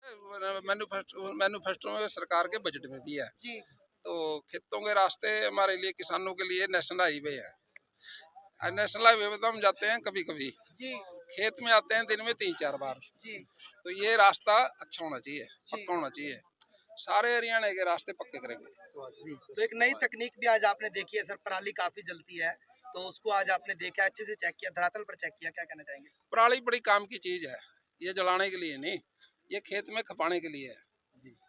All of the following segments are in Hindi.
मैन्युफेस्टो में सरकार के बजट में भी है जी तो खेतों के रास्ते हमारे लिए किसानों के लिए नेशनल हाईवे है। नेशनल हाईवे पे तो हम जाते हैं कभी कभी, जी खेत में आते हैं दिन में 3-4 बार। जी तो ये रास्ता अच्छा होना चाहिए, जी। पक्का होना चाहिए। सारे हरियाणा के रास्ते पक्के करेंगे। तो एक नई तकनीक भी आज आपने देखी है सर, पराली काफी जलती है, तो उसको आज आपने देखा, अच्छे से चेक किया, धरातल पर चेक किया, क्या कहना चाहेंगे? पराली बड़ी काम की चीज है, ये जलाने के लिए नहीं, ये खेत में खपाने के लिए है।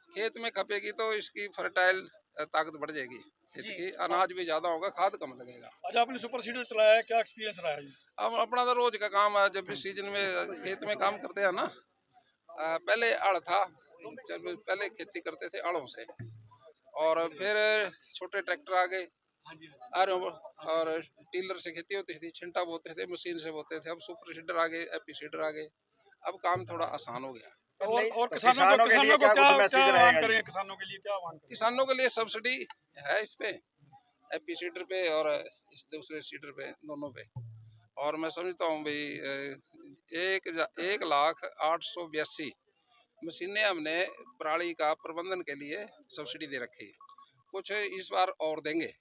खेत में खपेगी तो इसकी फर्टाइल ताकत बढ़ जाएगी, खेत की अनाज भी ज्यादा होगा, खाद कम लगेगा। आज आपने सुपर सीडर चलाया है, क्या एक्सपीरियंस रहा है जी? अब अपना तो रोज का काम है, जब भी सीजन में खेत में काम करते हैं ना, पहले हड़ था, जब पहले खेती करते थे हड़ों से, और फिर छोटे ट्रैक्टर आ गए और टीलर से खेती होती थी, छिंटा बोते थे, मशीन से बोते थे। अब सुपर सीडर आ गए, एपी सीडर आ गए, अब काम थोड़ा आसान हो गया। और किसानों के लिए क्या कुछ मैसेज रहेगा करेंगे? किसानों के लिए क्या आह्वान करेंगे? किसानों के लिए सब्सिडी है इस पे, एपी सीडर पे और इस दूसरे सीडर पे, दोनों पे। और मैं समझता हूँ भाई 1,08,82 मशीनें हमने पराली का प्रबंधन के लिए सब्सिडी दे रखी, कुछ इस बार और देंगे,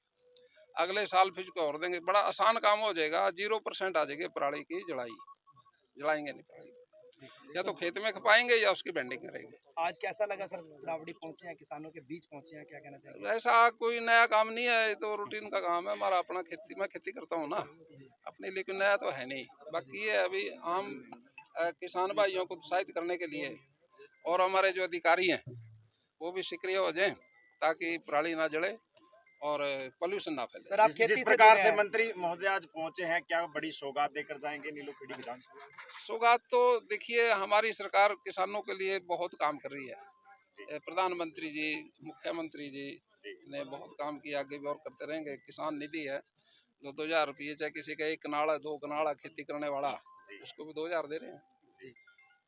अगले साल फिर को और देंगे। बड़ा आसान काम हो जाएगा, 0% आ जाएगी पराली की जलाई, जलाएंगे नहीं पराली, या तो खेत में खपाएंगे या उसकी बेंडिंग करेंगे। आज कैसा लगा सर, रावड़ी पहुंचे हैं, किसानों के बीच पहुंचे हैं, क्या कहना चाहेंगे? ऐसा कोई नया काम नहीं है, ये तो रूटीन का काम है हमारा, अपना खेती, मैं खेती करता हूँ ना, अपने लिए कोई नया तो है नहीं। बाकी ये अभी आम किसान भाइयों को उत्साहित करने के लिए और हमारे जो अधिकारी हैं वो भी सक्रिय हो जाएं, ताकि पराली ना जले और पोल्यूशन ना फैले। सर आप जिस प्रकार से मंत्री महोदय आज पहुंचे हैं, क्या बड़ी सौगात देकर जाएंगे नीलोखेड़ी विधानसभा? सौगात तो देखिए, हमारी सरकार किसानों के लिए बहुत काम कर रही है। प्रधानमंत्री जी, मुख्यमंत्री जी ने बहुत काम किया, आगे भी और करते रहेंगे। किसान निधि है, 2,000 रुपये, चाहे किसी का 1 कनाल है, 2 कनाल है खेती करने वाला, उसको भी 2,000 दे रहे हैं,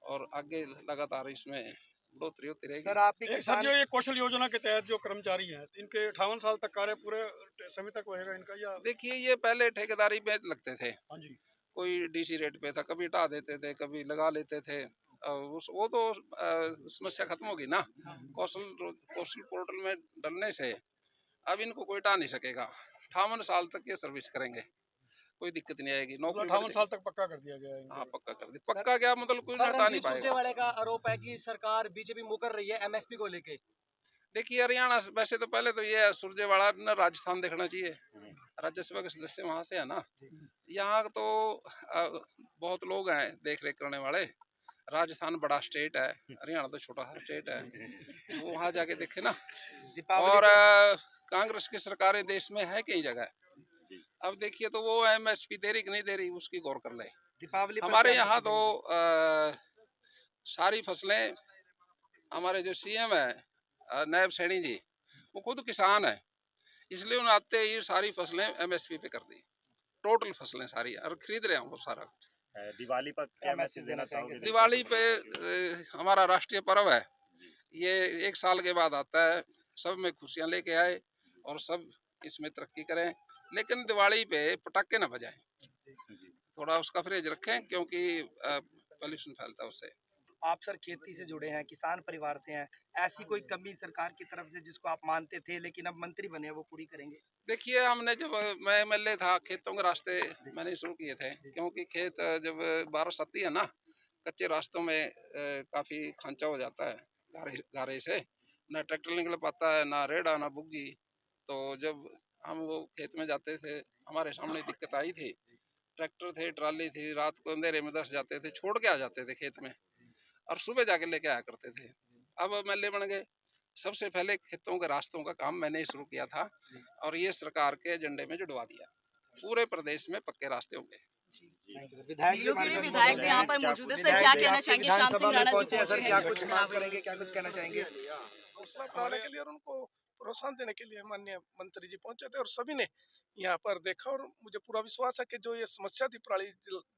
और आगे लगातार इसमें बढ़ोतरी होती रहेगी। सर आप भी सर जो ये कौशल योजना के तहत जो कर्मचारी हैं, इनके 58 साल तक कार्य पूरे समय तक रहेगा इनका, या? देखिए, ये पहले ठेकेदारी में लगते थे, हाँ जी, कोई डीसी रेट पे था, कभी हटा देते थे, कभी लगा लेते थे। वो तो समस्या खत्म होगी ना, कौशल पोर्टल में डलने से अब इनको कोई हटा नहीं सकेगा। 58 साल तक ये सर्विस करेंगे, कोई दिक्कत नहीं आएगी। नौकरी 58 साल तक पक्का कर दिया गया है। हाँ, पक्का कर दी। पक्का क्या मतलब, कोई हटा नहीं पाएगा। वाले का आरोप है कि सरकार बीजेपी मुकर रही है एमएसपी को लेके। देखिए, हरियाणा वैसे तो पहले तो ये सुरजेवाड़ा ने राजस्थान देखना चाहिए, राज्यसभा के सदस्य वहां से है ना। यहाँ तो बहुत लोग हैं देख रेख करने वाले। राजस्थान बड़ा स्टेट है, हरियाणा तो छोटा सा स्टेट है, वो वहाँ जाके देखे ना। और कांग्रेस की सरकारें देश में है कई जगह, अब देखिए तो वो एमएसपी दे रही कि नहीं दे रही, उसकी गौर कर ले। दीपावली हमारे यहाँ तो सारी फसलें, हमारे जो सीएम है नायब सैनी जी, वो खुद किसान है, इसलिए उन्हें आते ही सारी फसलें एमएसपी पे कर दी, टोटल फसलें सारी, और खरीद रहे हैं वो सारा। दिवाली पर क्या मैसेज देना चाहोगे? दिवाली पे हमारा राष्ट्रीय पर्व है, ये 1 साल के बाद आता है, सब में खुशियाँ लेके आए और सब इसमें तरक्की करें, लेकिन दिवाली पे पटाखे ना बजाएं, थोड़ा उसका परहेज रखें, क्योंकि पोल्यूशन फैलता है उससे। आप सर खेती से जुड़े हैं, किसान परिवार से हैं, ऐसी कोई कमी सरकार की तरफ से जिसको आप मानते थे लेकिन अब मंत्री बने वो पूरी करेंगे? देखिए, हमने जब मैं एमएलए था, खेतों के रास्ते मैंने शुरू किए थे, क्योंकि खेत जब बारिश आती है ना, कच्चे रास्तों में काफ़ी खांचा हो जाता है, गारे से ना ट्रैक्टर निकल पाता है, ना रेड़ा ना बुग्गी। तो जब हम वो खेत में जाते थे, हमारे सामने दिक्कत आई थी, ट्रैक्टर थे, ट्राली थी, रात को अंधेरे में 10 जाते थे, छोड़ के आ जाते थे खेत में, और सुबह जाके लेके आया करते थे। अब एमएलए बन गए, सबसे पहले खेतों के रास्तों का काम मैंने ही शुरू किया था, और ये सरकार के एजेंडे में जुड़वा दिया, पूरे प्रदेश में पक्के रास्ते होंगे। विधायक यहाँ पर मौजूद है सर, क्या कहना चाहेंगे? श्याम सिंह राणा जी पहुंचे हैं, क्या कुछ मांग करेंगे, क्या कुछ कहना चाहेंगे? हौसला बढ़ाने के लिए और उनको प्रोत्साहन देने के लिए माननीय मंत्री जी पहुंचे थे, और सभी ने यहाँ पर देखा, और मुझे पूरा विश्वास है कि जो ये समस्या थी पराली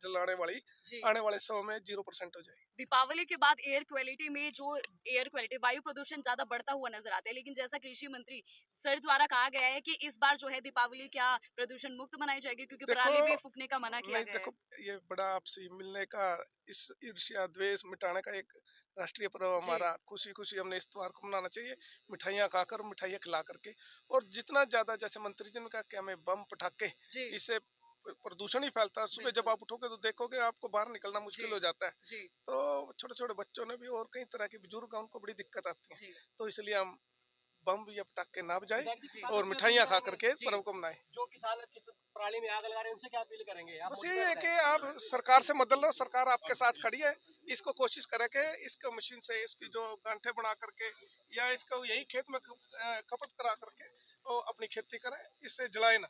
जलाने वाली, आने वाले समय में 0% हो जाएगी। दीपावली के बाद एयर क्वालिटी में जो एयर क्वालिटी वायु प्रदूषण ज्यादा बढ़ता हुआ नजर आता है, लेकिन जैसा कृषि मंत्री सर द्वारा कहा गया है कि इस बार जो है दीपावली क्या प्रदूषण मुक्त मनाई जाएगी, क्योंकि देखो, पराली भी फूकने का मना किया नहीं गया है। देखो, ये बड़ा आपसी मिलने का, इस ईर्ष्या द्वेष मिटाने का एक राष्ट्रीय पर्व हमारा, खुशी खुशी हमने इस त्योहार को मनाना चाहिए, मिठाइयाँ खाकर, मिठाइयाँ खिला करके। और जितना ज्यादा, जैसे मंत्री जी ने कहा कि हमें बम पटाखे, जी इससे प्रदूषण ही फैलता है। सुबह जब आप उठोगे तो देखोगे आपको बाहर निकलना मुश्किल हो जाता है। जी तो छोटे छोटे बच्चों ने भी, और कई तरह के बुजुर्ग हैं, उनको बड़ी दिक्कत आती है। जी तो इसलिए हम बम या पटाखे ना बजाएं जी और मिठाइयाँ खा करके पर्व को मनाएं। जो किसान पराली में आग लगा रहे हैं उनसे क्या अपील करेंगे आप? बस यही है कि आप सरकार से मदद लो, सरकार आपके साथ खड़ी है। इसको कोशिश करें कि इसको मशीन से इसकी जो गांठे बना करके या इसको यही खेत में खपत करा करके और अपनी खेती करें, इससे जलाए ना।